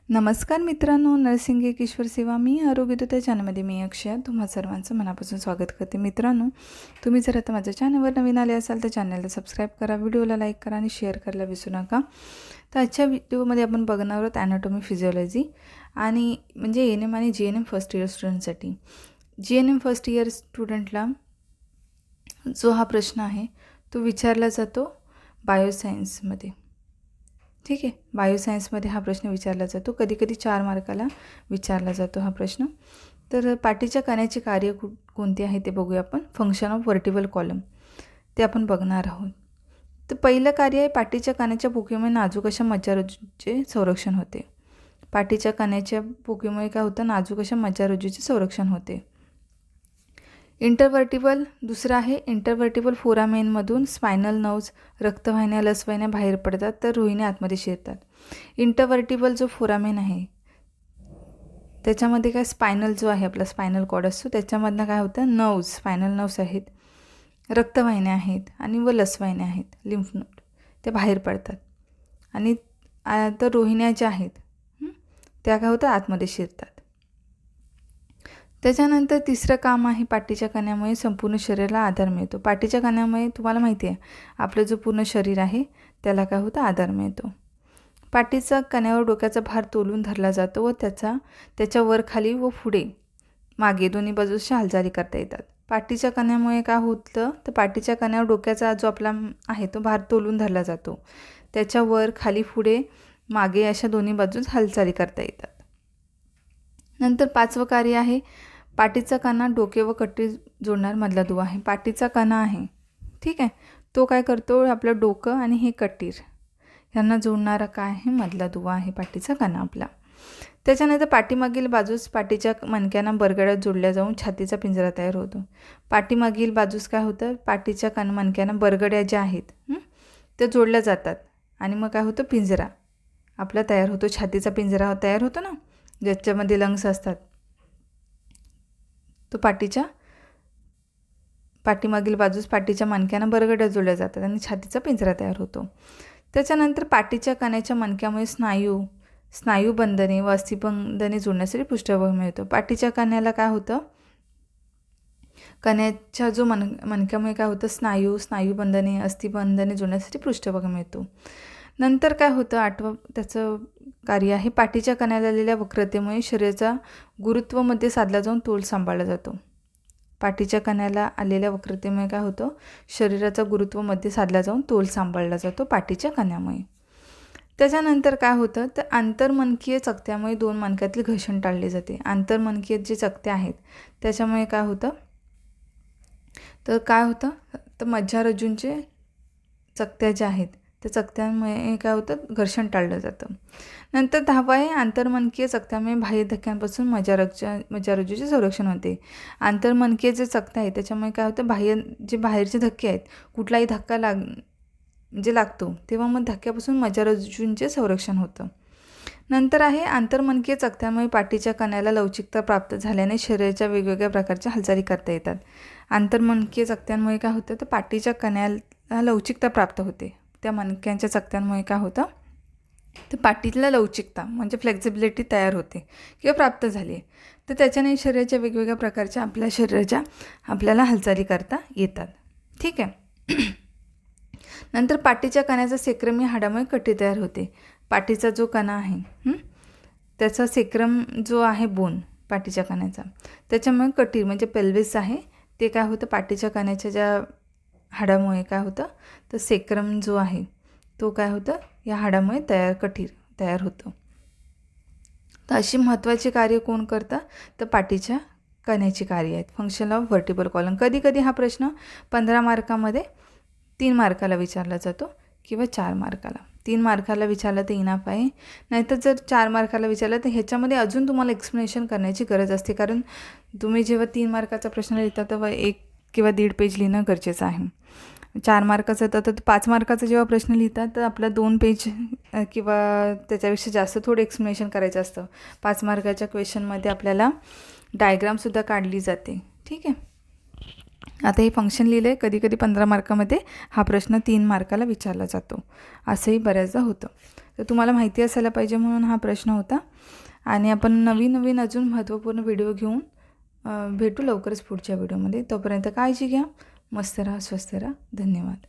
नमस्कार मित्रांनो, नरसिंगे किशोर सेवा मी आरोग्यदूत या चॅनलमध्ये मी अक्षय तुम्हा सर्वांचं मनापासून स्वागत करते. मित्रांनो, तुम्ही जर आता माझ्या चॅनलवर नवीन आले असाल तर चॅनलला सबस्क्राईब करा, व्हिडिओला लाईक करा आणि शेअर करायला विसरू नका. तर आजच्या व्हिडिओमध्ये आपण बघणार आहोत ॲनाटॉमी फिजिओलॉजी आणि म्हणजे एएनएम आणि जीएनएम फर्स्ट इयर स्टुडंटसाठी. जीएनएम फर्स्ट इयर स्टुडंटला जो हा प्रश्न आहे तो विचारला जातो बायोसायन्समध्ये. ठीक आहे, बायोसायन्समध्ये हा प्रश्न विचारला जातो. कधी कधी 4 मार्काला विचारला जातो हा प्रश्न. तर पाठीच्या कण्याचे कार्य कोणते आहे ते बघूया आपण. फंक्शन ऑफ व्हर्टिबल कॉलम ते आपण बघणार आहोत. तर पहिलं कार्य आहे पाठीच्या कण्याच्या भुकेमुळे नाजूक अशा मज्जारज्जूचे संरक्षण होते. पाठीच्या कण्याच्या भुकेमुळे काय होतं, नाजूक अशा मज्जारज्जूचे संरक्षण होते. इंटरव्हर्टिबल दुसरं आहे, इंटरव्हर्टिबल फोरामेनमधून स्पायनल नर्व्ज रक्तवाहिन्या लसवाहिन्या बाहेर पडतात तर रोहिण्या आतमध्ये शिरतात. इंटरव्हर्टिबल जो फोरामेन आहे त्याच्यामध्ये काय स्पायनल जो आहे आपला स्पायनल कॉर्ड असतो त्याच्यामधनं काय होतं, नर्व्ज स्पायनल नर्व्ज आहेत, रक्तवाहिन्या आहेत आणि लसवाहिन्या आहेत, लिम्फ नोड ते बाहेर पडतात आणि तर रोहिण्या ज्या आहेत त्या काय होतं आतमध्ये शिरतात. त्याच्यानंतर तिसरं काम आहे, पाठीच्या कण्यामुळे संपूर्ण शरीराला आधार मिळतो. पाठीच्या कण्यामुळे तुम्हाला माहिती आहे आपलं जो पूर्ण शरीर आहे त्याला काय होतं, आधार मिळतो. पाठीचा कण्यावर डोक्याचा भार तोलून धरला जातो व त्याच्या वर खाली व पुढे मागे दोन्ही बाजूच्या हालचाली करता येतात. पाठीच्या कण्यामुळे काय होतं तर पाठीच्या कण्यावर डोक्याचा जो आपला आहे तो भार तोलून धरला जातो. त्याच्या वर खाली पुढे मागे अशा दोन्ही बाजूस हालचाली करता येतात. नंतर 5वं कार्य आहे, पाठीचा कणा डोके व कट्टी जोडणार मधला दुवा आहे. पाठीचा कणा आहे, ठीक आहे, तो काय करतो, आपलं डोकं आणि हे कटीर यांना जोडणारा काय आहे, मधला दुवा आहे पाठीचा कणा आपला. त्याच्यानंतर पाठीमागील बाजूस पाठीच्या मणक्यांना बरगड्यात जोडल्या जाऊन छातीचा पिंजरा तयार होतो. पाठीमागील बाजूस काय होतं, पाठीच्या मणक्यांना बरगड्या ज्या आहेत त्या जोडल्या जातात आणि मग काय होतं, पिंजरा आपला तयार होतो, छातीचा पिंजरा तयार होतो ना, ज्याच्यामध्ये लंग्स असतात. तो पाठीमागील बाजूस पाठीच्या मणक्यांना बरगड्या जोडल्या जातात आणि छातीचा पिंजरा तयार होतो. त्याच्यानंतर पाठीच्या कण्याच्या मणक्यामुळे स्नायूबंधने व अस्थिबंधने जोडण्यासाठी पृष्ठभाग मिळतो. पाठीच्या कण्याला काय होतं, कण्याच्या जो मणक्यामुळे काय होतं, स्नायूबंधने अस्थिबंधने जोडण्यासाठी पृष्ठभाग मिळतो. नंतर काय होतं, 8वं त्याचं कार्य आहे, पाठीच्या कण्याला आलेल्या वक्रतेमुळे शरीराचा गुरुत्वमध्ये साधला जाऊन तोल सांभाळला जातो. पाठीच्या कण्याला आलेल्या वक्रतेमुळे काय होतं, शरीराचा गुरुत्वमध्ये साधला जाऊन तोल सांभाळला जातो पाठीच्या कण्यामुळे. त्याच्यानंतर काय होतं तर आंतरमणकीय चकत्यामुळे 2 मणक्यातील घर्षण टाळले जाते. आंतरमणकीय जे चकत्या आहेत त्याच्यामुळे काय होतं तर मज्जारज्जूंचे चकत्या ज्या आहेत त्या चकत्यांमुळे काय होतं, घर्षण टाळलं जातं. नंतर 10वं आहे, आंतरमणकीय चकत्यामुळे बाह्य धक्क्यांपासून मज्जारज्जूचे संरक्षण होते. आंतरमणकीय जे चकत्या आहेत त्याच्यामुळे काय होतं, जे बाहेरचे धक्के आहेत, कुठलाही धक्का लागतो तेव्हा मग धक्क्यापासून मज्जारज्जूंचे संरक्षण होतं. नंतर आहे, आंतरमणकीय चकत्यामुळे पाठीच्या कण्याला लवचिकता प्राप्त झाल्याने शरीराच्या वेगवेगळ्या प्रकारच्या हालचाली करता येतात. आंतरमणकीय चकत्यांमुळे काय होतं तर पाठीच्या कण्याला लवचिकता प्राप्त होते. त्या मणक्यांच्या चकत्यांमुळे काय होतं तर पाठीला लवचिकता म्हणजे फ्लेक्झिबिलिटी तयार होते किंवा प्राप्त झाली. तर त्याच्याने शरीराच्या वेगवेगळ्या प्रकारच्या आपल्या शरीराच्या आपल्याला हालचाली करता येतात. ठीक आहे. नंतर पाठीच्या कण्याचा सेक्रम या हाडामुळे कटी तयार होते. पाठीचा जो कणा आहे त्याचा सेक्रम जो आहे बोन पाठीच्या कण्याचा, त्याच्यामुळे कटी म्हणजे पेल्विस आहे ते काय होतं, पाठीच्या कण्याच्या ज्या हाडामुळे काय होतं तर सेक्रम जो आहे तो काय होतं या हाडामुळे कटीर तयार होतं. तर अशी महत्त्वाची कार्य कोण करतं तर पाठीच्या कण्याची कार्य आहेत. Function of vertebral column. कधी कधी हा प्रश्न 15 मार्कामध्ये 3 मार्काला विचारला जातो किंवा 4 मार्काला. 3 मार्काला विचारलं तर इनाफ आहे, नाहीतर जर 4 मार्काला विचारलं तर ह्याच्यामध्ये अजून तुम्हाला एक्सप्लेनेशन करण्याची गरज असते, कारण तुम्ही जेव्हा 3 मार्काचा प्रश्न लिहिता तेव्हा 1 किंवा 1.5 पेज लिहिणं गरजेचं आहे. 4 मार्काचं तर 5 मार्काचा जेव्हा प्रश्न लिहितात तर आपला 2 पेज किंवा त्याच्यापेक्षा जास्त थोडं एक्सप्लेनेशन करायचं असतं. 5 मार्काच्या क्वेश्चनमध्ये आपल्याला डायग्रामसुद्धा काढली जाते. ठीक आहे. आता हे फंक्शन लिहिलं आहे, कधी कधी 15 मार्कामध्ये हा प्रश्न 3 मार्काला विचारला जातो, असंही बऱ्याचदा होतं. तर तुम्हाला माहिती असायला पाहिजे म्हणून हा प्रश्न होता. आणि आपण नवीन अजून महत्त्वपूर्ण व्हिडिओ घेऊन भेटू लवकरच पुढच्या व्हिडिओमध्ये. तोपर्यंत काळजी घ्या. मस्त राहा, स्वस्थ राहा. धन्यवाद.